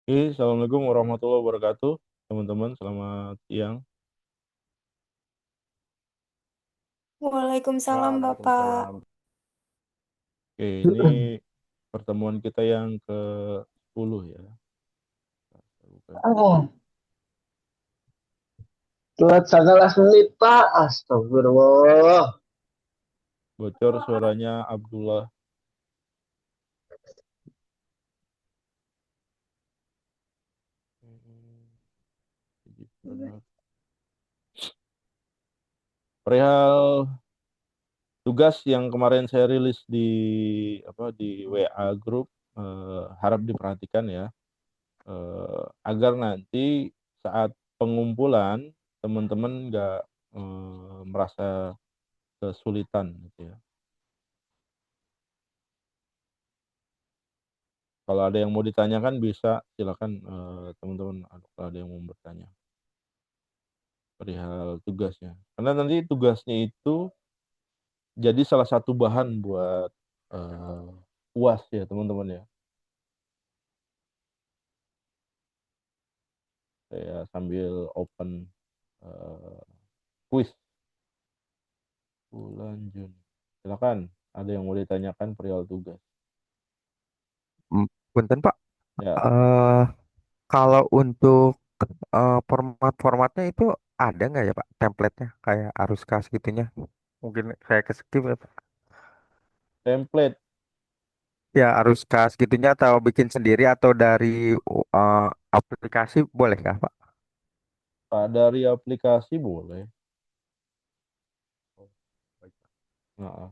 Assalamualaikum warahmatullahi wabarakatuh, teman-teman. Selamat siang. Waalaikumsalam Bapak. Waalaikumsalam. Oke, ini pertemuan kita yang ke-10 ya. Bukan. Oh, telat 11 menit, Pak. Astagfirullah. Bocor suaranya Abdullah. Perihal tugas yang kemarin saya rilis di WA grup, harap diperhatikan ya, agar nanti saat pengumpulan teman-teman nggak merasa kesulitan gitu ya. Kalau ada yang mau ditanyakan bisa silakan, teman-teman, kalau ada yang mau bertanya perihal tugasnya. Karena nanti tugasnya itu jadi salah satu bahan buat eh, UAS ya teman-teman ya. Saya sambil open eh, quiz bulan Juni. Silakan, ada yang mau ditanyakan perihal tugas. Hmm, Punten Pak, Ya, eh kalau untuk format-formatnya itu ada nggak ya Pak template-nya kayak arus kas gitunya? Mungkin saya ke skip ya Pak. template Ya arus kas gitunya atau bikin sendiri atau dari eh, aplikasi boleh nggak Pak? Pak, dari aplikasi boleh. Oh, baik, Pak. Nah,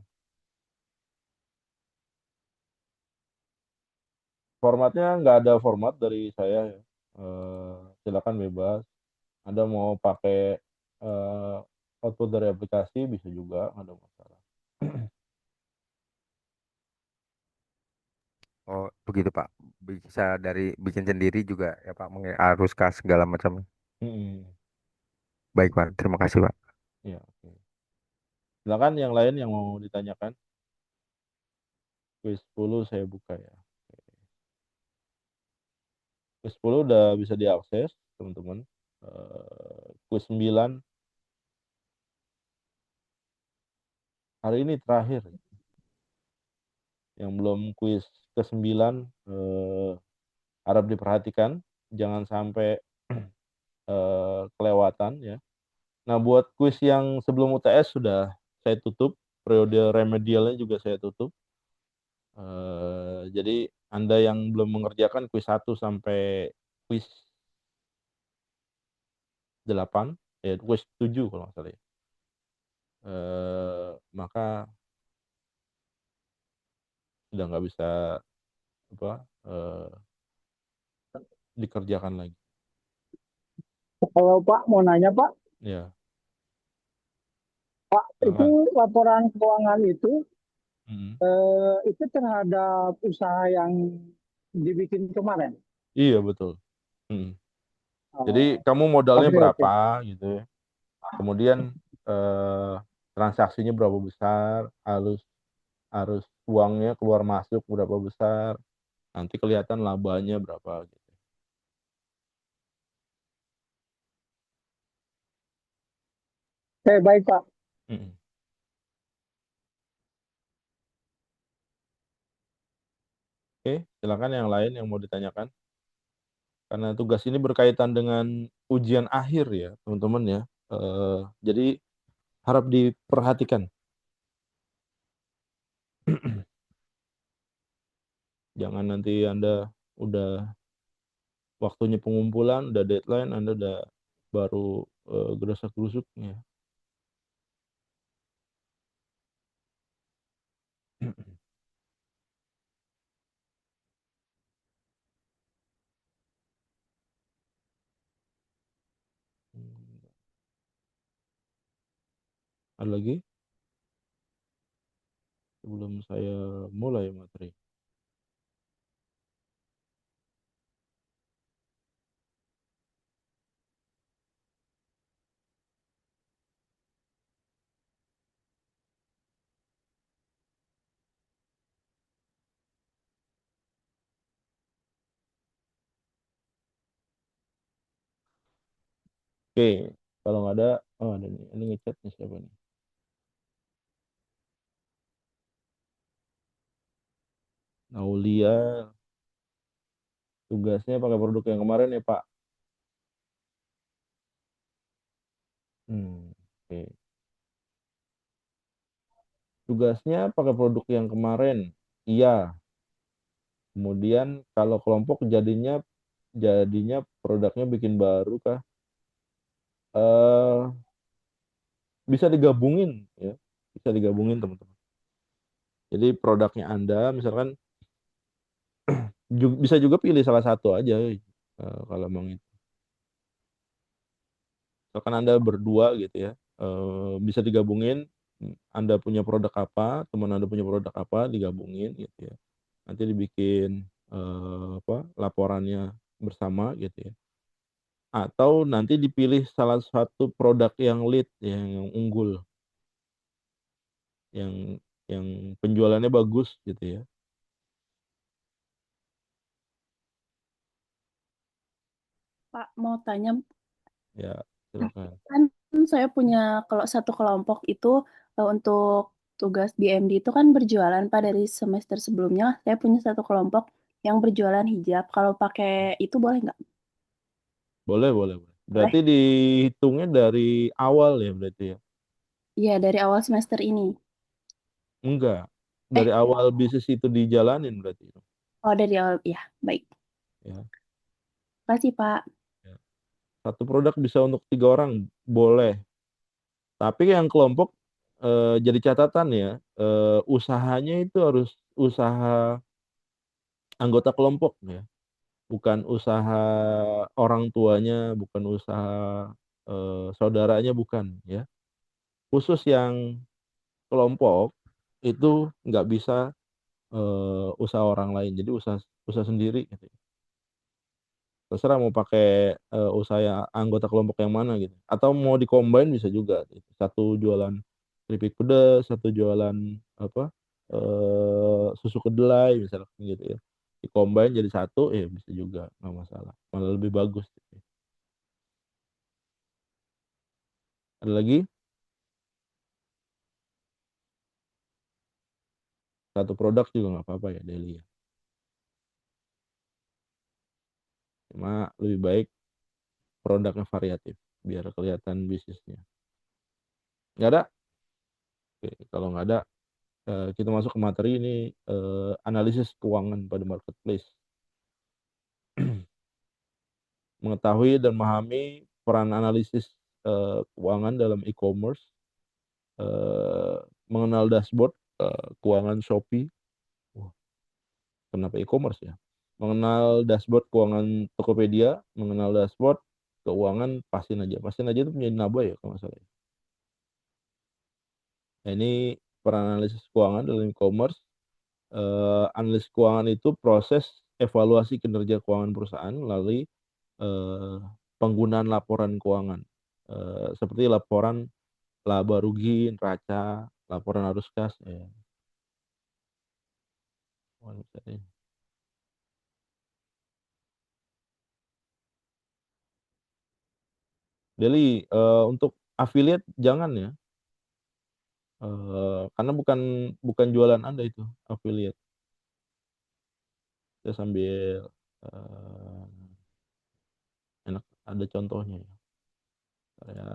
formatnya nggak ada format dari saya ya. Silakan bebas. Anda mau pakai eh, output dari aplikasi bisa juga, nggak ada masalah. Oh begitu Pak. Bisa dari bikin sendiri juga ya Pak, arus kas segala macam. Mm-mm. Baik Pak, terima kasih Pak. Ya, oke. Silakan yang lain yang mau ditanyakan. Quiz 10 saya buka ya. Quiz 10 udah bisa diakses, teman-teman. Quiz 9 hari ini terakhir. Yang belum quiz ke-9 harap diperhatikan, jangan sampai kelewatan ya. Nah, buat kuis yang sebelum UTS sudah saya tutup, periode remedialnya juga saya tutup. Jadi Anda yang belum mengerjakan kuis 1 sampai kuis 8, ya kuis 7 kalau nggak salah ya. Maka sudah nggak bisa apa dikerjakan lagi. kalau Pak mau nanya Pak, Ya, itu silakan. laporan keuangan itu Mm. itu terhadap usaha yang dibikin kemarin. Iya betul. Mm. Jadi Oh, kamu modalnya oke berapa oke. gitu ya. Kemudian eh, transaksinya berapa besar, harus harus uangnya keluar masuk berapa besar, nanti kelihatan labanya berapa gitu. Baik Pak. Mm. Oke, silakan yang lain yang mau ditanyakan. Karena tugas ini berkaitan dengan ujian akhir ya, teman-teman ya. Jadi harap diperhatikan. Jangan nanti Anda udah waktunya pengumpulan, udah deadline, Anda udah baru gerasak-gerusuknya. Ada lagi sebelum saya mulai materi. Oke, kalau nggak ada, oh ada nih, ini ngechat nih siapa nih? Aulia, tugasnya pakai produk yang kemarin ya Pak. Oke. Tugasnya pakai produk yang kemarin. Iya. Kemudian kalau kelompok jadinya produknya bikin baru kah? Eh bisa digabungin ya. Bisa digabungin teman-teman. Jadi produknya Anda misalkan bisa juga pilih salah satu aja kalau mau itu. Misalkan Anda berdua gitu ya. Bisa digabungin Anda punya produk apa, teman Anda punya produk apa, digabungin gitu ya. Nanti dibikin apa laporannya bersama gitu ya. Atau nanti dipilih salah satu produk yang lead yang unggul, yang yang penjualannya bagus gitu ya. Pak, mau tanya, Ya, silakan. kan saya punya kalau satu kelompok itu untuk tugas BMD itu kan berjualan Pak dari semester sebelumnya. Saya punya satu kelompok yang berjualan hijab. Kalau pakai itu boleh nggak? Boleh, boleh, boleh. Boleh. Berarti dihitungnya dari awal ya berarti ya. Iya, dari awal semester ini. Enggak. Eh, Dari awal bisnis itu dijalanin berarti. oh dari awal, ya, baik. Ya, Kasih Pak. ya. Satu produk bisa untuk 3 orang, boleh. Tapi yang kelompok jadi catatan ya, usahanya itu harus usaha anggota kelompok ya, bukan usaha orang tuanya, bukan usaha saudaranya, bukan ya. Khusus yang kelompok itu nggak bisa usaha orang lain, jadi usaha usaha sendiri gitu. Terserah mau pakai usaha anggota kelompok yang mana gitu, atau mau dikombain bisa juga gitu. Satu jualan keripik pedas, satu jualan apa susu kedelai misalnya gitu ya, dikombain jadi satu ya bisa juga, nggak masalah, malah lebih bagus gitu. Ada lagi satu produk juga nggak apa-apa ya daily ya, cuma lebih baik produknya variatif biar kelihatan bisnisnya. Nggak ada. Oke, kalau nggak ada, kita masuk ke materi ini, analisis keuangan pada marketplace. Mengetahui dan memahami peran analisis keuangan dalam e-commerce, eh, mengenal dashboard keuangan Shopee. Wah, kenapa e-commerce ya? Mengenal dashboard keuangan Tokopedia, mengenal dashboard keuangan Pasin aja. Pasin aja itu punya Naba ya kalau nggak salah ya. Nah, ini peran analisis keuangan dalam e-commerce. Analis keuangan itu proses evaluasi kinerja keuangan perusahaan melalui eh, penggunaan laporan keuangan, seperti laporan laba rugi, neraca, laporan arus kas. Ya. Oh, Deli, untuk affiliate jangan ya, karena bukan bukan jualan Anda itu affiliate. Saya sambil eh, enak ada contohnya ya. Saya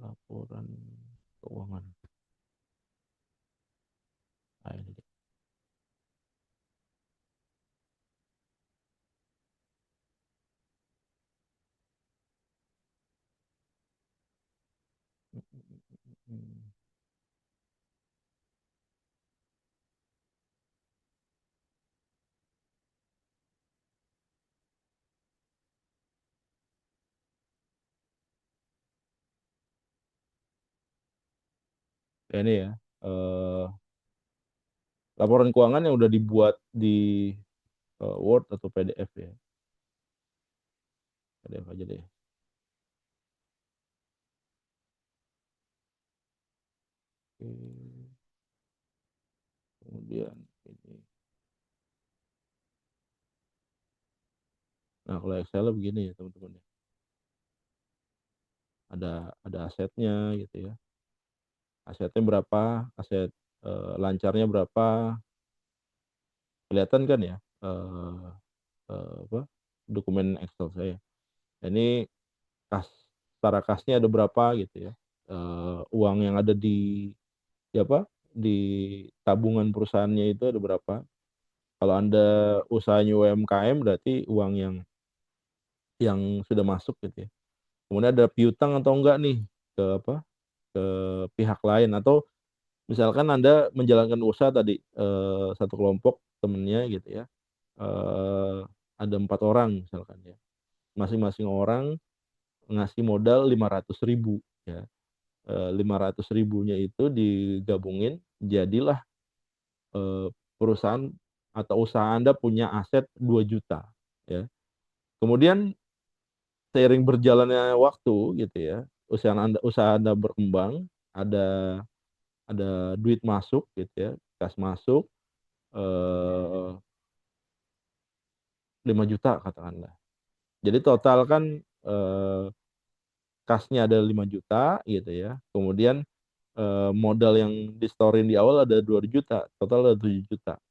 laporan keuangan. Nah, ini dia. Ya, ini ya. eh, Laporan keuangan yang udah dibuat di Word atau PDF ya. PDF aja deh. Oke. Kemudian ini. Nah, kalau Excel begini ya teman-teman ya. Ada asetnya gitu ya. Asetnya berapa, aset lancarnya berapa, kelihatan kan ya apa dokumen Excel saya. Ini kas, setara kasnya ada berapa gitu ya. Uang yang ada di apa di tabungan perusahaannya itu ada berapa. Kalau Anda usahanya UMKM berarti uang yang sudah masuk gitu ya. Kemudian ada piutang atau enggak nih ke apa ke pihak lain, atau misalkan Anda menjalankan usaha tadi satu kelompok temennya gitu ya, ada 4 orang misalkan ya, masing-masing orang ngasih modal 500.000 ya. 500.000-nya itu digabungin jadilah perusahaan atau usaha Anda punya aset 2 juta ya. Kemudian seiring berjalannya waktu gitu ya, usaha Anda berkembang, ada duit masuk gitu ya, kas masuk eh, 5 juta katakanlah. Jadi total kan eh, kasnya ada 5 juta gitu ya. Kemudian modal yang distorin di awal ada 2 juta, total ada 7 juta.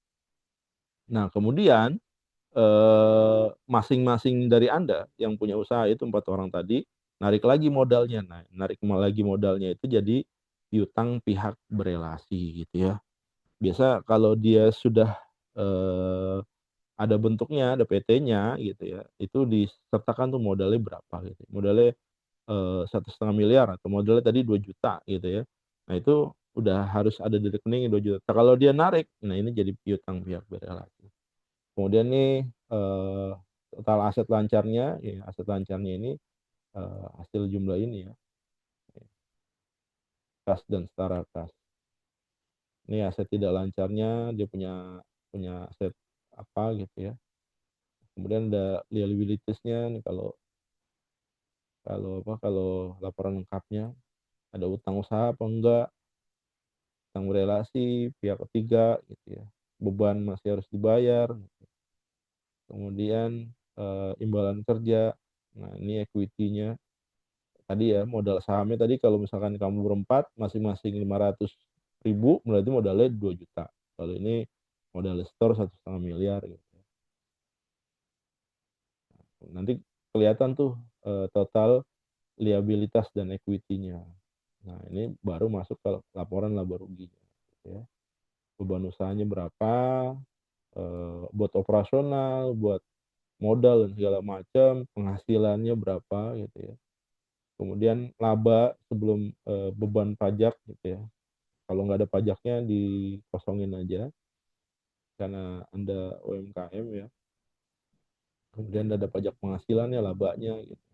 Nah, kemudian masing-masing dari Anda yang punya usaha itu 4 orang tadi narik lagi modalnya. Nah, narik lagi modalnya itu jadi piutang pihak berelasi gitu ya. Biasa kalau dia sudah eh, ada bentuknya, ada PT-nya gitu ya, itu disertakan tuh modalnya berapa gitu. Modalnya 1,5 miliar atau modalnya tadi 2 juta gitu ya. Nah, itu udah harus ada di rekening 2 juta. Kalau dia narik, nah ini jadi piutang pihak berelasi. Kemudian nih total aset lancarnya, ya aset lancarnya ini hasil jumlah ini ya, kas dan setara kas. Ini aset tidak lancarnya, dia punya punya aset apa gitu ya. Kemudian ada liabilitiesnya nih, kalau kalau apa kalau laporan lengkapnya ada utang usaha apa enggak, utang berelasi pihak ketiga gitu ya. Beban masih harus dibayar. Kemudian imbalan kerja. Nah, ini equity-nya. Tadi ya modal sahamnya tadi kalau misalkan kamu berempat masing-masing 500.000 berarti modalnya 2 juta. Kalau ini modal store 1,5 miliar gitu. Nanti kelihatan tuh total liabilitas dan equity-nya. Nah, ini baru masuk ke laporan laba rugi gitu ya. Beban usahanya berapa, buat operasional, buat modal dan segala macam, penghasilannya berapa gitu ya. Kemudian laba sebelum beban pajak gitu ya. Kalau nggak ada pajaknya dikosongin aja karena Anda UMKM ya. Kemudian ada pajak penghasilannya, labanya gitu.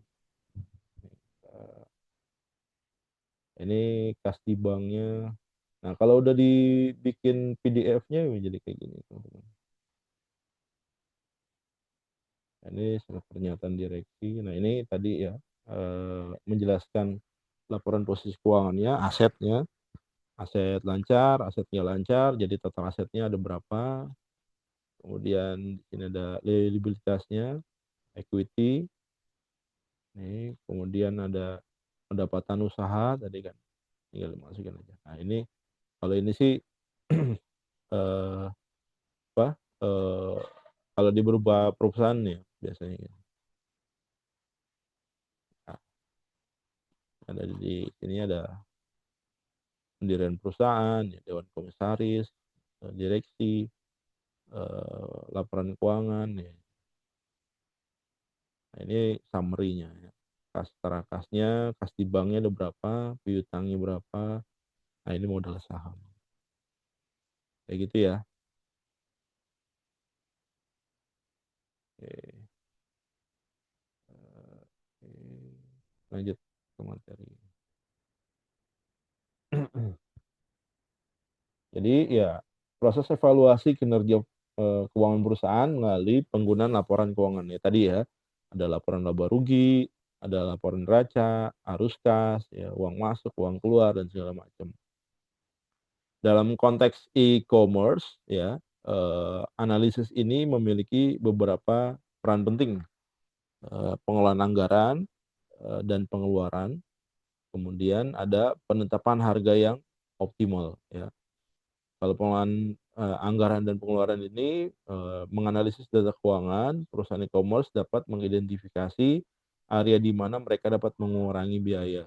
Ini kas di banknya. Nah, kalau udah dibikin PDF-nya jadi kayak gini, teman-teman. Ini surat pernyataan direksi. Nah, ini tadi ya menjelaskan laporan posisi keuangannya, asetnya, aset lancar, asetnya lancar, jadi total asetnya ada berapa. Kemudian di sini ada liabilitasnya, equity. Nih, kemudian ada pendapatan usaha tadi kan, tinggal masukin aja. Nah, ini kalau ini sih eh, apa? Eh, kalau di berupa perusahaan ya biasanya gitu. Nah, ada di sini ada pendirian perusahaan, ya, dewan komisaris, direksi, laporan keuangan ya. Nah, ini summary-nya ya. Kas kasnya, kas di banknya ada berapa, piutangnya berapa. Nah, ini modal saham. Kayak gitu ya. Oke. Oke. Lanjut ke materi. Jadi ya proses evaluasi kinerja keuangan perusahaan melalui penggunaan laporan keuangan ya tadi ya. Ada laporan laba rugi, ada laporan neraca, arus kas, ya, uang masuk, uang keluar dan segala macam. Dalam konteks e-commerce ya, analisis ini memiliki beberapa peran penting pengelolaan anggaran dan pengeluaran. Kemudian ada penetapan harga yang optimal ya. Kalau pengelolaan anggaran dan pengeluaran ini menganalisis data keuangan, perusahaan e-commerce dapat mengidentifikasi area di mana mereka dapat mengurangi biaya.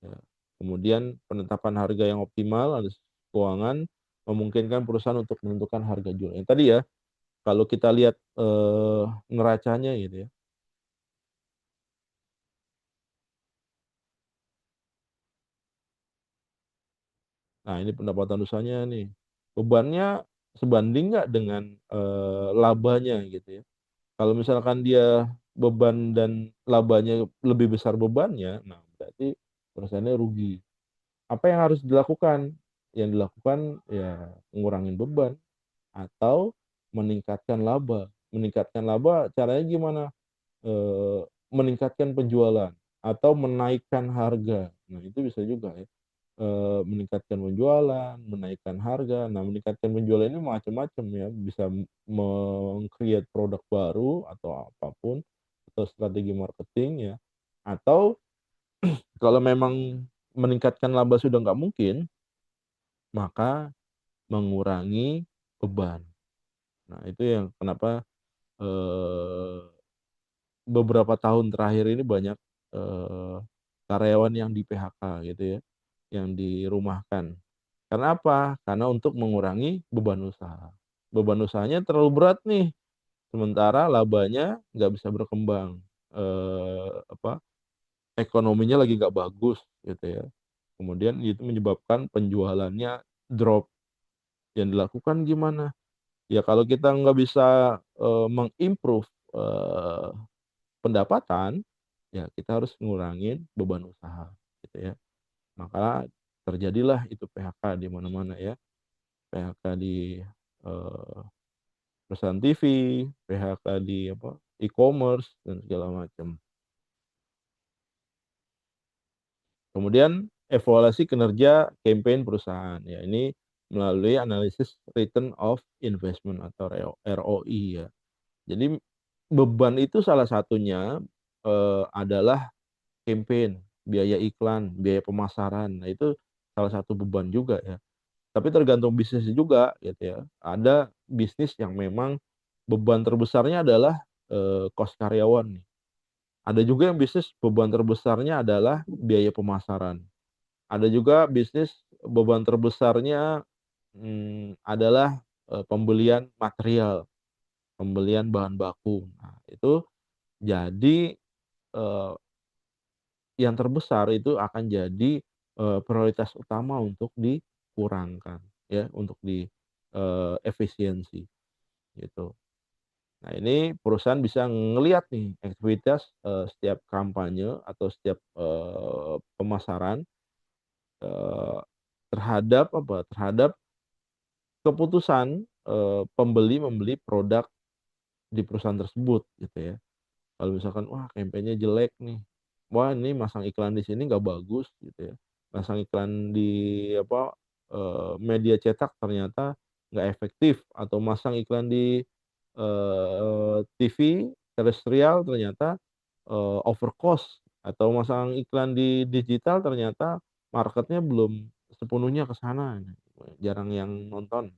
Ya. Kemudian penetapan harga yang optimal, analisis keuangan memungkinkan perusahaan untuk menentukan harga jual. Yang tadi ya, kalau kita lihat neracanya gitu ya. Nah, ini pendapatan usahanya nih. Bebannya sebanding nggak dengan labanya gitu ya. Kalau misalkan dia beban dan labanya lebih besar bebannya, nah berarti perusahaannya rugi. Apa yang harus dilakukan? Yang dilakukan ya ngurangin beban atau meningkatkan laba. Meningkatkan laba caranya gimana? Meningkatkan penjualan atau menaikkan harga. Nah, itu bisa juga ya. Meningkatkan penjualan, menaikkan harga. Nah, meningkatkan penjualan ini macam-macam ya, bisa meng-create produk baru atau apapun, atau strategi marketing ya. Atau kalau memang meningkatkan laba sudah nggak mungkin, maka mengurangi beban. Nah, itu yang kenapa eh, beberapa tahun terakhir ini banyak karyawan yang di PHK gitu ya, yang dirumahkan. Karena apa? Karena untuk mengurangi beban usaha. Beban usahanya terlalu berat nih, sementara labanya nggak bisa berkembang. Apa? Ekonominya lagi nggak bagus gitu ya. Kemudian itu menyebabkan penjualannya drop. Yang dilakukan gimana? Ya kalau kita nggak bisa mengimprove pendapatan, ya kita harus ngurangin beban usaha gitu ya. Maka terjadilah itu PHK di mana-mana ya. PHK di eh, perusahaan TV, PHK di apa e-commerce dan segala macam. Kemudian evaluasi kinerja campaign perusahaan ya, ini melalui analisis return of investment atau ROI ya. Jadi beban itu salah satunya adalah campaign, biaya iklan, biaya pemasaran. Nah, itu salah satu beban juga ya. Tapi tergantung bisnis juga gitu ya. Ada bisnis yang memang beban terbesarnya adalah cost karyawan nih. Ada juga yang bisnis beban terbesarnya adalah biaya pemasaran. Ada juga bisnis beban terbesarnya adalah pembelian material, pembelian bahan baku. Nah, itu jadi eh, yang terbesar itu akan jadi prioritas utama untuk dikurangkan ya, untuk di efisiensi gitu. Nah, ini perusahaan bisa ngelihat nih aktivitas setiap kampanye atau setiap pemasaran eh, terhadap apa? Terhadap keputusan pembeli membeli produk di perusahaan tersebut gitu ya. Kalau misalkan wah kampanye jelek nih, wah ini masang iklan di sini nggak bagus gitu ya, masang iklan di apa media cetak ternyata nggak efektif, atau masang iklan di TV terestrial ternyata over cost, atau masang iklan di digital ternyata marketnya belum sepenuhnya ke sana, jarang yang nonton.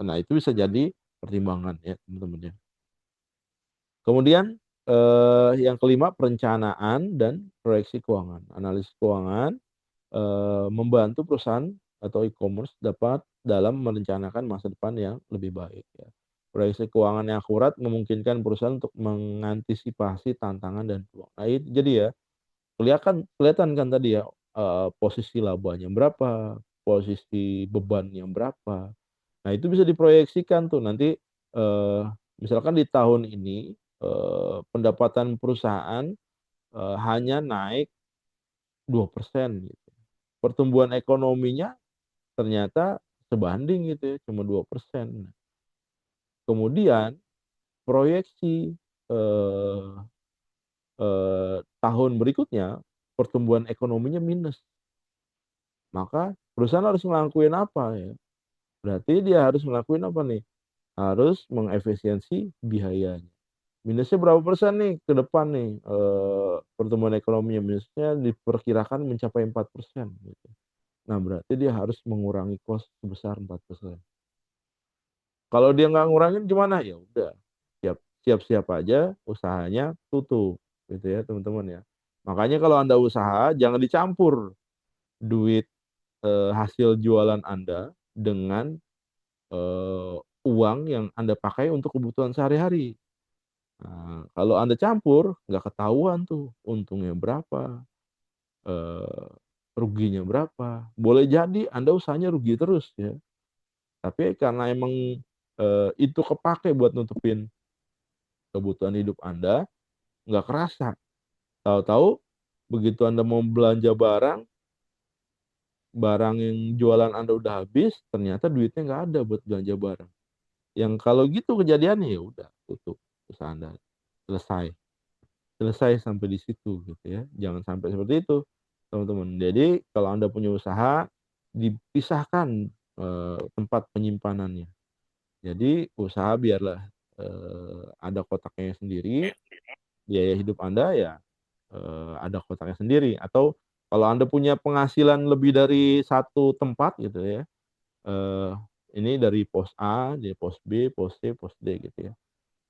Nah, itu bisa jadi pertimbangan ya teman-teman ya. Kemudian yang kelima, perencanaan dan proyeksi keuangan. Analisis keuangan membantu perusahaan atau e-commerce dapat dalam merencanakan masa depan yang lebih baik ya. Proyeksi keuangan yang akurat memungkinkan perusahaan untuk mengantisipasi tantangan dan peluang. Nah, jadi ya kelihatan kan tadi ya posisi labanya berapa, posisi bebannya berapa. Nah, itu bisa diproyeksikan tuh nanti eh, misalkan di tahun ini pendapatan perusahaan hanya naik 2% gitu. Pertumbuhan ekonominya ternyata sebanding gitu ya, cuma 2%. Kemudian proyeksi eh, tahun berikutnya pertumbuhan ekonominya minus. Maka perusahaan harus ngelakuin apa ya? Berarti dia harus ngelakuin apa nih? Harus mengefisiensi biayanya. Minusnya berapa persen nih ke depan nih pertumbuhan ekonominya, minusnya diperkirakan mencapai 4% gitu. Nah, berarti dia harus mengurangi cost sebesar 4%. Kalau dia nggak ngurangin gimana? Ya udah, siap-siap aja usahanya tutup gitu ya, teman-teman ya. Makanya kalau Anda usaha jangan dicampur duit hasil jualan Anda dengan eh, uang yang Anda pakai untuk kebutuhan sehari-hari. Nah, kalau Anda campur, nggak ketahuan tuh untungnya berapa, eh, ruginya berapa. Boleh jadi Anda usahanya rugi terus ya. Tapi karena emang itu kepake buat nutupin kebutuhan hidup Anda, nggak kerasa. Tahu-tahu begitu Anda mau belanja barang, barang yang jualan Anda udah habis, ternyata duitnya nggak ada buat belanja barang. Yang kalau gitu kejadiannya ya udah tutup usaha Anda, selesai. Selesai sampai di situ gitu ya. Jangan sampai seperti itu, teman-teman. Jadi kalau Anda punya usaha, dipisahkan tempat penyimpanannya. Jadi usaha biarlah ada kotaknya sendiri, biaya hidup Anda ya ada kotaknya sendiri. Atau kalau Anda punya penghasilan lebih dari satu tempat gitu ya, eh, ini dari pos A, dari pos B, pos C, pos D gitu ya.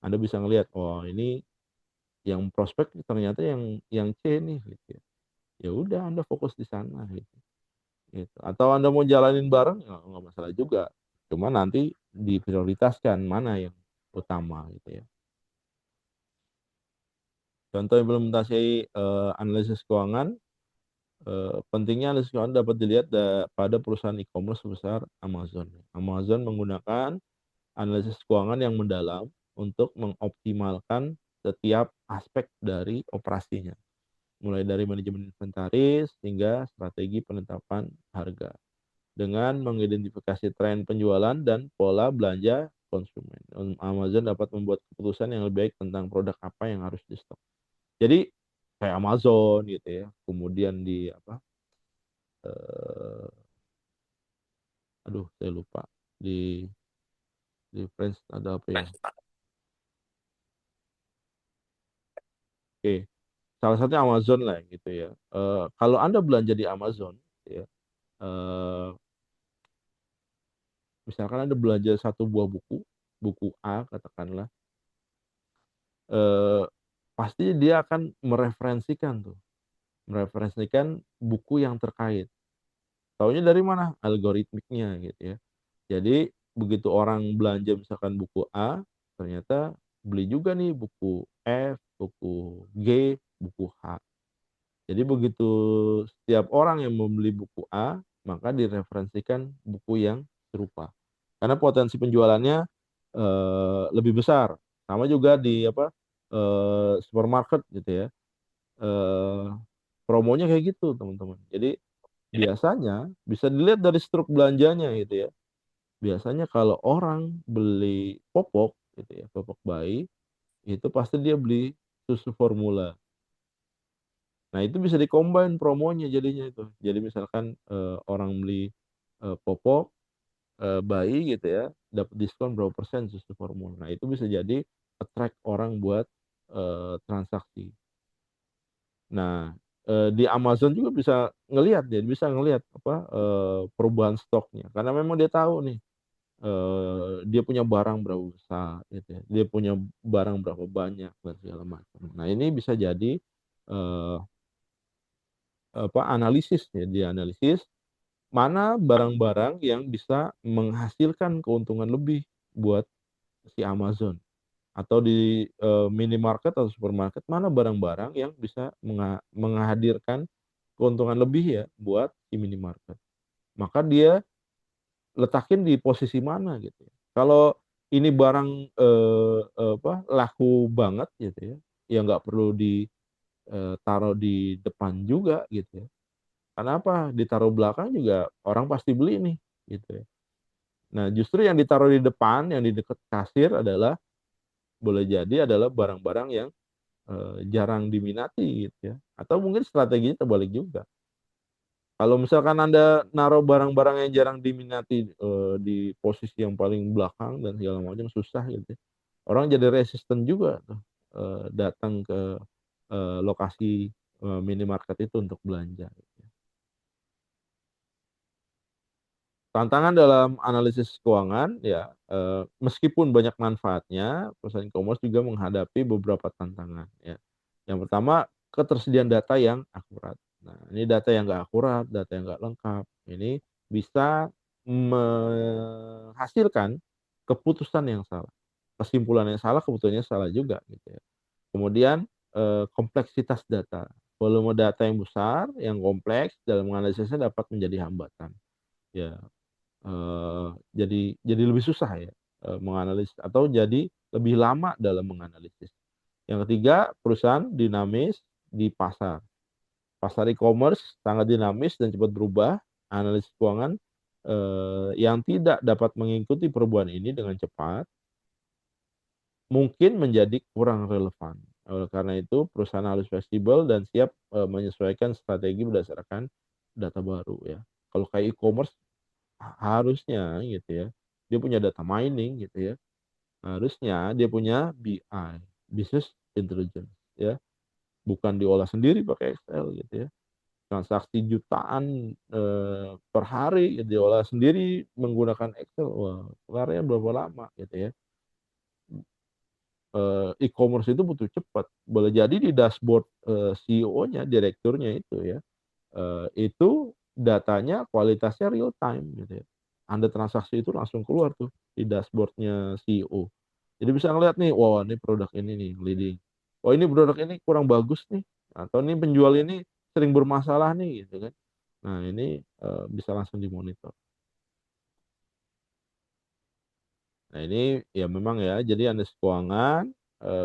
Anda bisa ngelihat, oh ini yang prospek ternyata yang C nih gitu ya. Ya udah Anda fokus di sana gitu. Gitu. Atau Anda mau jalanin bareng ya nggak masalah juga. Cuma nanti diprioritaskan mana yang utama gitu ya. Contoh implementasi analisis keuangan, pentingnya analisis keuangan dapat dilihat pada perusahaan e-commerce sebesar Amazon. Amazon menggunakan analisis keuangan yang mendalam untuk mengoptimalkan setiap aspek dari operasinya, mulai dari manajemen inventaris hingga strategi penetapan harga, dengan mengidentifikasi tren penjualan dan pola belanja konsumen. Amazon dapat membuat keputusan yang lebih baik tentang produk apa yang harus di stok. Jadi kayak Amazon gitu ya. Kemudian di apa? Eh, aduh, saya lupa. Di Friends ada apa ya? Oke, salah satunya Amazon lah gitu ya. Kalau Anda belanja di Amazon, ya, eh, misalkan Anda belanja satu buah buku, buku A katakanlah, eh, pasti dia akan mereferensikan buku yang terkait. Taunya dari mana? Algoritmiknya gitu ya. Jadi begitu orang belanja misalkan buku A, ternyata beli juga nih buku F, buku G, buku H. Jadi begitu setiap orang yang membeli buku A, maka direferensikan buku yang serupa. Karena potensi penjualannya lebih besar. Sama juga di apa supermarket gitu ya. Eh, promonya kayak gitu teman-teman. Jadi biasanya bisa dilihat dari struk belanjanya gitu ya. Biasanya kalau orang beli popok gitu ya, popok bayi, itu pasti dia beli susu formula. Nah, itu bisa dicombine promonya jadinya itu. Jadi misalkan orang beli popok bayi gitu ya, dapat diskon berapa persen susu formula. Nah, itu bisa jadi attract orang buat transaksi. Nah, di Amazon juga bisa ngelihat apa perubahan stoknya. Karena memang dia tahu nih dia punya barang berapa besar gitu ya. Dia punya barang berapa banyak dan segala macam. Nah, ini bisa jadi eh, apa analisis ya, dia analisis mana barang-barang yang bisa menghasilkan keuntungan lebih buat si Amazon, atau di minimarket atau supermarket mana barang-barang yang bisa menghadirkan keuntungan lebih ya buat si minimarket. Maka dia letakin di posisi mana gitu ya. Kalau ini barang apa laku banget gitu ya, ya nggak perlu ditaruh di depan juga gitu ya. Karena apa? Ditaruh belakang juga orang pasti beli nih gitu ya. Nah, justru yang ditaruh di depan, yang di dekat kasir adalah boleh jadi adalah barang-barang yang jarang diminati gitu ya. Atau mungkin strateginya terbalik juga. Kalau misalkan Anda naruh barang-barang yang jarang diminati di posisi yang paling belakang dan segala macam susah gitu ya. Orang jadi resisten juga tuh. datang ke lokasi minimarket itu untuk belanja. Tantangan dalam analisis keuangan ya, meskipun banyak manfaatnya, perusahaan e-commerce juga menghadapi beberapa tantangan ya. Yang pertama, ketersediaan data yang akurat. Nah, ini data yang nggak akurat, data yang nggak lengkap, ini bisa menghasilkan keputusan yang salah. Kesimpulan yang salah, keputusannya salah juga gitu ya. Kemudian kompleksitas data. Volume data yang besar, yang kompleks dalam menganalisisnya dapat menjadi hambatan. Ya, jadi lebih susah ya menganalisis atau jadi lebih lama dalam menganalisis. Yang ketiga, perusahaan dinamis di pasar. Pasar e-commerce sangat dinamis dan cepat berubah. Analisis keuangan yang tidak dapat mengikuti perubahan ini dengan cepat mungkin menjadi kurang relevan. Oleh karena itu, perusahaan harus fleksibel dan siap menyesuaikan strategi berdasarkan data baru ya. Kalau kayak e-commerce harusnya gitu ya, dia punya data mining gitu ya. Harusnya dia punya BI, Business Intelligence ya, bukan diolah sendiri pakai Excel gitu ya. Transaksi jutaan per hari diolah sendiri menggunakan Excel. Wah, kelarnya berapa lama gitu ya. E-commerce itu butuh cepat. Boleh jadi di dashboard CEO-nya, direkturnya itu ya, itu datanya kualitasnya real time gitu ya. Anda transaksi itu langsung keluar tuh di dashboardnya CEO. Jadi bisa ngeliat nih, wah ini produk ini nih leading. Oh ini produk ini kurang bagus nih. Atau ini penjual ini sering bermasalah nih gitu kan. Nah ini bisa langsung dimonitor. Nah ini ya memang ya, jadi analisis keuangan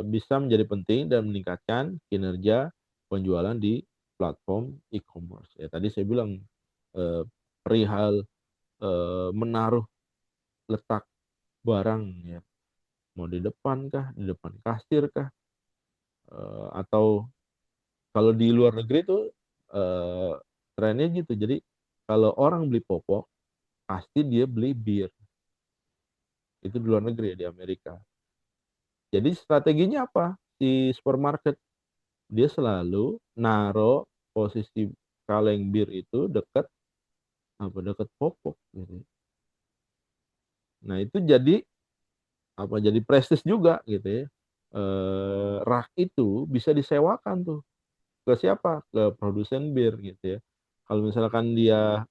bisa menjadi penting dan meningkatkan kinerja penjualan di platform e-commerce. Ya tadi saya bilang perihal menaruh letak barang ya, mau di depan kah, di depan kasir kah, atau kalau di luar negeri tuh eh, trennya gitu. Jadi kalau orang beli popok pasti dia beli bir. Itu di luar negeri ya, di Amerika. Jadi strateginya apa? Di supermarket dia selalu naro posisi kaleng bir itu dekat apa, dekat popok gitu. Nah itu jadi apa, jadi prestis juga gitu ya. Rak itu bisa disewakan tuh ke siapa, ke produsen bir gitu ya. Kalau misalkan dia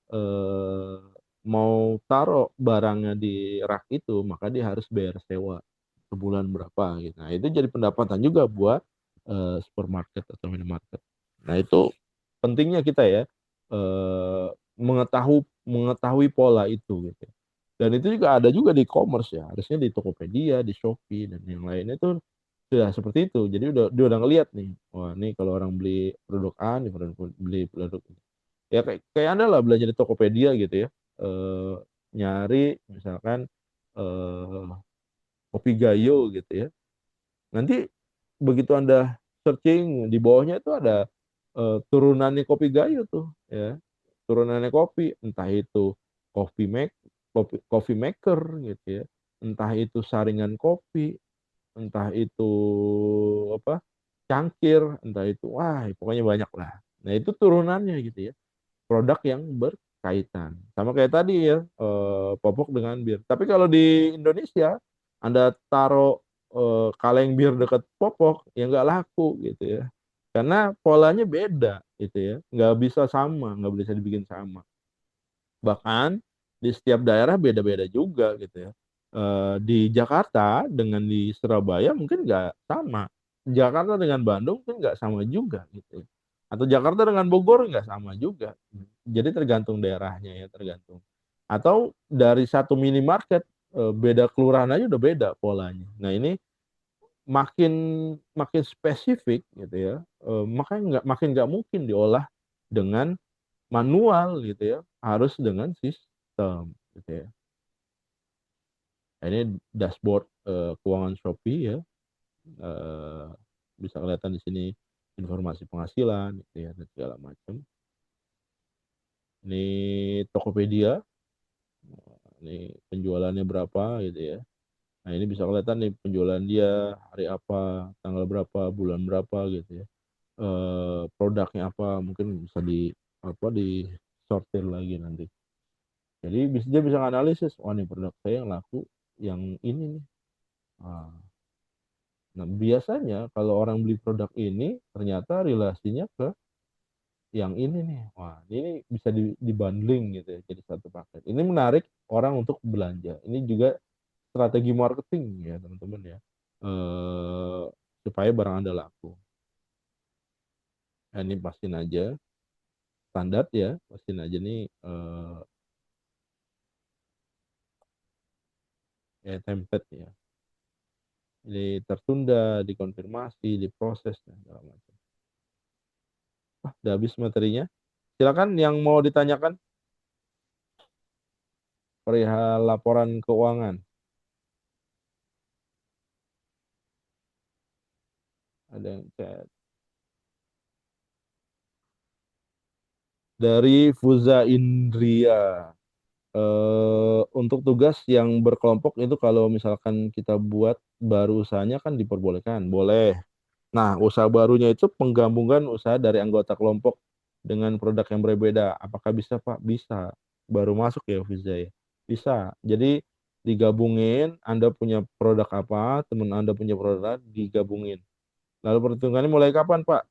mau taruh barangnya di rak itu, maka dia harus bayar sewa sebulan berapa gitu. Nah itu jadi pendapatan juga buat supermarket atau minimarket. Nah itu pentingnya kita ya mengetahui pola itu gitu. Dan itu juga ada juga di e-commerce ya, harusnya di Tokopedia, di Shopee dan yang lainnya itu sudah seperti itu. Jadi dia udah ngelihat nih, wah nih kalau orang beli produk A, nih beli produk ini. Ya kayak Anda lah belanja di Tokopedia gitu ya. Eh, Nyari misalkan eh, kopi gayo gitu ya. Nanti begitu Anda searching di bawahnya itu ada turunannya kopi gayo tuh ya. Turunannya kopi, entah itu coffee make coffee maker gitu ya. Entah itu saringan kopi, entah itu apa? Cangkir, entah itu wah pokoknya banyak lah. Nah, itu turunannya gitu ya. Produk yang berkaitan. Sama kayak tadi ya, popok dengan bir. Tapi kalau di Indonesia Anda taruh kaleng bir dekat popok ya nggak laku gitu ya. Karena polanya beda gitu ya. Nggak bisa sama, nggak bisa dibikin sama. Bahkan di setiap daerah beda-beda juga gitu ya. Di Jakarta dengan di Surabaya mungkin nggak sama. Jakarta dengan Bandung mungkin nggak sama juga gitu ya. Atau Jakarta dengan Bogor nggak sama juga. Jadi tergantung daerahnya ya, tergantung. Atau dari satu minimarket beda kelurahan aja udah beda polanya. Nah ini makin makin spesifik gitu ya, makanya makin nggak mungkin diolah dengan manual gitu ya, harus dengan sistem gitu ya. Nah, ini dashboard keuangan Shopee ya, eh, bisa kelihatan di sini informasi penghasilan gitu ya dan segala macam. Ini Tokopedia, ini penjualannya berapa gitu ya. Nah, ini bisa kelihatan nih penjualan dia hari apa, tanggal berapa, bulan berapa gitu ya. Produknya apa, mungkin bisa di apa di sortir lagi nanti. Jadi dia bisa analisis, wah nih produk saya yang laku yang ini nih. Nah, biasanya kalau orang beli produk ini ternyata relasinya ke yang ini nih. Wah, ini bisa dibundling gitu ya, jadi satu paket. Ini menarik orang untuk belanja. Ini juga strategi marketing ya, teman-teman ya. Eh, supaya barang Anda laku. Nah, ini pastiin aja standar ya, pastiin aja nih ya template ya. Ini tertunda, dikonfirmasi, diproses dan segala macam. Udah habis materinya. Silakan yang mau ditanyakan perihal laporan keuangan. Ada yang chat. Dari Fuza Indria. Untuk tugas yang berkelompok itu kalau misalkan kita buat baru usahanya kan diperbolehkan, boleh. Nah, usaha barunya itu penggabungan usaha dari anggota kelompok dengan produk yang berbeda. Apakah bisa, Pak? Bisa. Baru masuk ya, Fuza ya. Bisa. Jadi digabungin, Anda punya produk apa, teman Anda punya produk, digabungin. Lalu perhitungannya mulai kapan, Pak?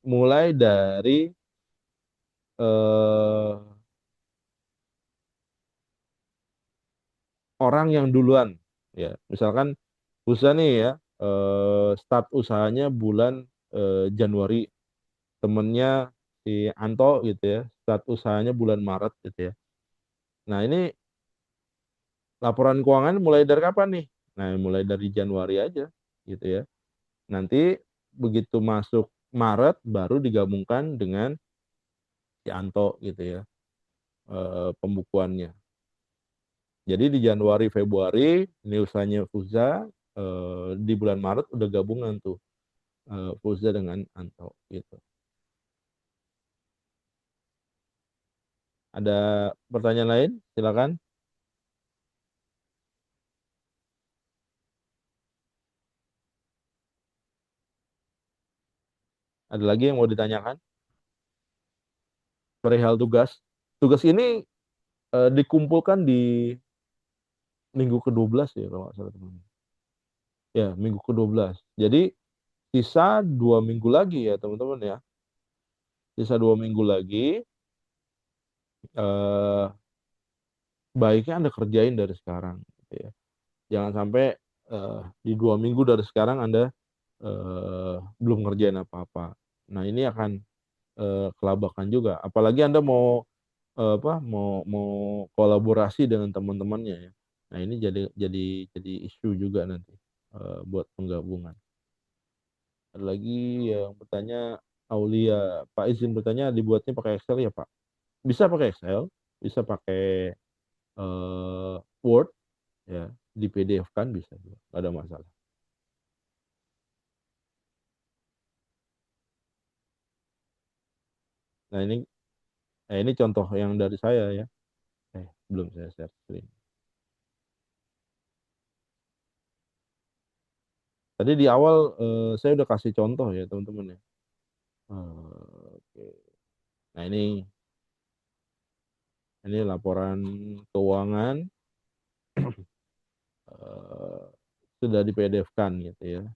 Mulai dari eh, orang yang duluan ya, misalkan usaha nih ya, start usahanya bulan Januari, temennya si Anto gitu ya start usahanya bulan Maret gitu ya. Nah, ini laporan keuangan mulai dari kapan nih? Nah, mulai dari Januari aja gitu ya. Nanti begitu masuk Maret baru digabungkan dengan si Anto gitu ya, pembukuannya. Jadi di Januari Februari ini usahanya Fuza, di bulan Maret udah gabungan tuh Fuza dengan Anto gitu. Ada pertanyaan lain? Silakan. Ada lagi yang mau ditanyakan? Perihal tugas. Tugas ini dikumpulkan di minggu ke-12 ya kalau nggak salah teman. Ya, minggu ke-12. Jadi sisa 2 minggu lagi ya teman-teman ya. Sisa 2 minggu lagi. Eh, baiknya Anda kerjain dari sekarang. Gitu ya. Jangan sampai di 2 minggu dari sekarang Anda belum ngerjain apa-apa. Nah, ini akan kelabakan juga. Apalagi Anda mau mau kolaborasi dengan teman-temannya ya. Nah, ini jadi isu juga nanti buat penggabungan. Ada lagi yang bertanya, Aulia, Pak izin bertanya dibuatnya pakai Excel ya Pak? Bisa pakai Excel, bisa pakai Word ya, di PDF kan bisa juga, nggak ada masalah. Nah, ini contoh yang dari saya ya. Belum saya share screen. Tadi di awal saya udah kasih contoh ya teman-teman ya. Oke. Nah, ini laporan keuangan eh, sudah di PDF-kan gitu ya.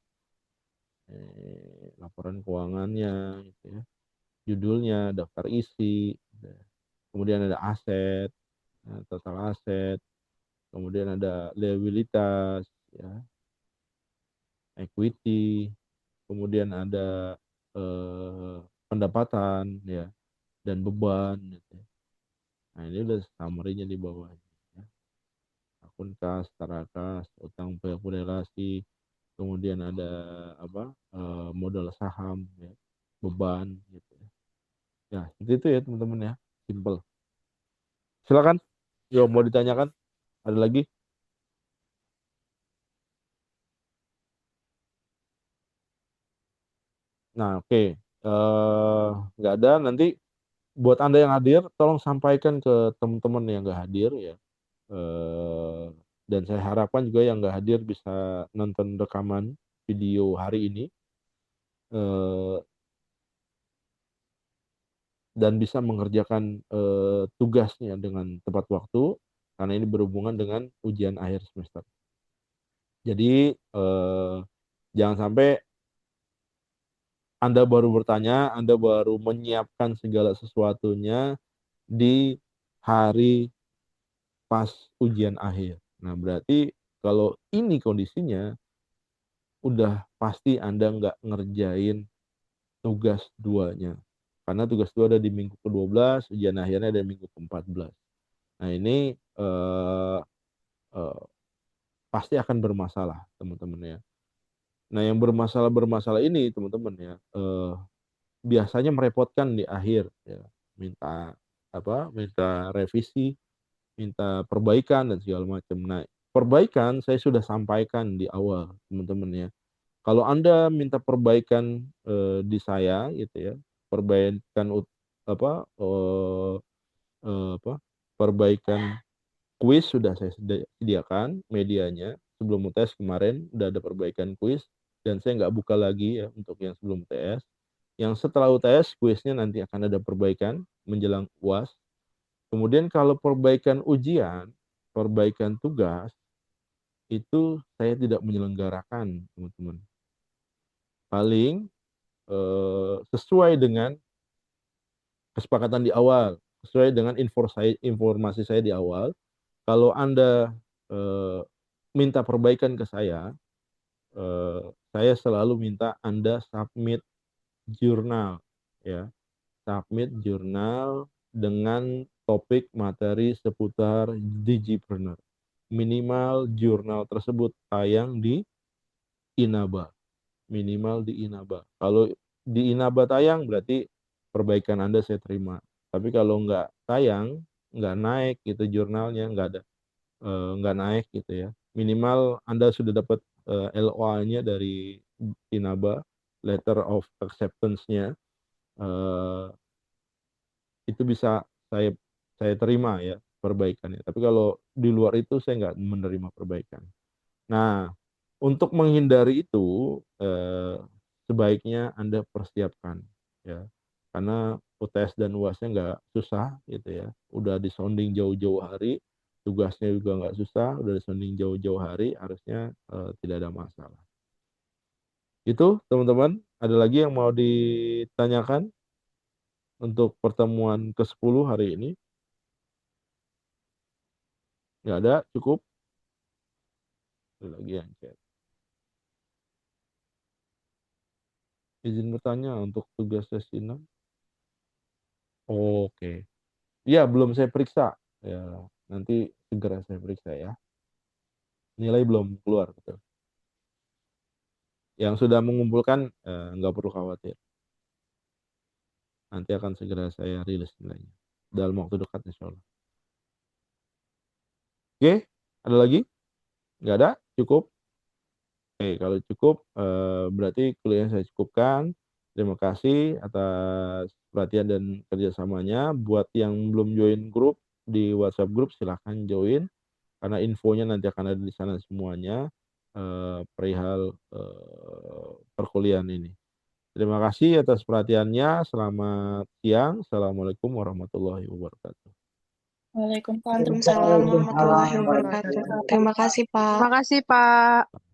Laporan keuangannya gitu ya. Judulnya, daftar isi, kemudian ada aset, total aset, kemudian ada liabilitas, ya, equity, kemudian ada pendapatan, ya, dan beban. Gitu ya. Nah, ini udah summary-nya di bawah. Ya. Akun kas, setara kas, utang pihak relasi, kemudian ada apa modal saham, ya, beban, gitu ya. Ya, seperti itu ya teman-teman ya, simple. Silakan, yo mau ditanyakan, ada lagi? Nah, oke. Nggak ada, nanti buat Anda yang hadir, tolong sampaikan ke teman-teman yang nggak hadir ya. Eh, Dan saya harapkan juga yang nggak hadir bisa nonton rekaman video hari ini eh, dan bisa mengerjakan tugasnya dengan tepat waktu karena ini berhubungan dengan ujian akhir semester. Jadi jangan sampai Anda baru bertanya, Anda baru menyiapkan segala sesuatunya di hari pas ujian akhir. Nah, berarti kalau ini kondisinya, udah pasti Anda nggak ngerjain tugas duanya. Karena tugas dua ada di minggu ke-12, ujian akhirnya ada di minggu ke-14. Nah, ini eh, pasti akan bermasalah, teman-teman ya. Nah, yang bermasalah ini, teman-teman ya, biasanya merepotkan di akhir ya. Minta minta revisi, minta perbaikan dan segala macam. Nah, perbaikan saya sudah sampaikan di awal, teman-teman ya. Kalau Anda minta perbaikan di saya gitu ya, perbaikan apa eh, apa perbaikan kuis sudah saya sediakan medianya sebelum UTS kemarin udah ada perbaikan kuis dan saya nggak buka lagi ya untuk yang sebelum UTS. Yang setelah UTS kuisnya nanti akan ada perbaikan menjelang UAS. Kemudian kalau perbaikan ujian, perbaikan tugas itu saya tidak menyelenggarakan, teman-teman. Paling sesuai dengan kesepakatan di awal, sesuai dengan informasi saya di awal. Kalau Anda eh, minta perbaikan ke saya selalu minta Anda submit jurnal, ya, submit jurnal dengan topik materi seputar Digipreneur. Minimal jurnal tersebut tayang di Inaba, minimal di Inaba. Kalau di Inaba tayang berarti perbaikan Anda saya terima. Tapi kalau nggak tayang, nggak naik gitu jurnalnya, nggak naik gitu ya. Minimal Anda sudah dapat LOA-nya dari Inaba, letter of acceptance-nya, eh, itu bisa saya terima ya perbaikannya. Tapi kalau di luar itu saya nggak menerima perbaikan. Nah, untuk menghindari itu sebaiknya Anda persiapkan ya. Karena UTS dan UASnya nggak susah gitu ya. Udah disounding jauh-jauh hari, tugasnya juga nggak susah, udah disounding jauh-jauh hari, harusnya tidak ada masalah. Itu teman-teman, ada lagi yang mau ditanyakan untuk pertemuan ke-10 hari ini? Nggak ada, cukup. Ada lagi yang chat. Izin bertanya untuk tugas sesi 6. Oke. Iya, belum saya periksa. Ya, nanti segera saya periksa ya. Nilai belum keluar, betul. Yang sudah mengumpulkan, nggak perlu khawatir. Nanti akan segera saya rilis nilainya. Dalam waktu dekat, insya Allah. Oke, ada lagi? Nggak ada? Cukup? Oke, kalau cukup, berarti kuliah saya cukupkan. Terima kasih atas perhatian dan kerjasamanya. Buat yang belum join grup, di WhatsApp grup, silahkan join. Karena infonya nanti akan ada di sana semuanya perihal perkuliahan ini. Terima kasih atas perhatiannya. Selamat siang. Assalamualaikum warahmatullahi wabarakatuh. Waalaikumsalam. Waalaikumsalam warahmatullahi wabarakatuh. Terima kasih, Pak. Terima kasih, Pak.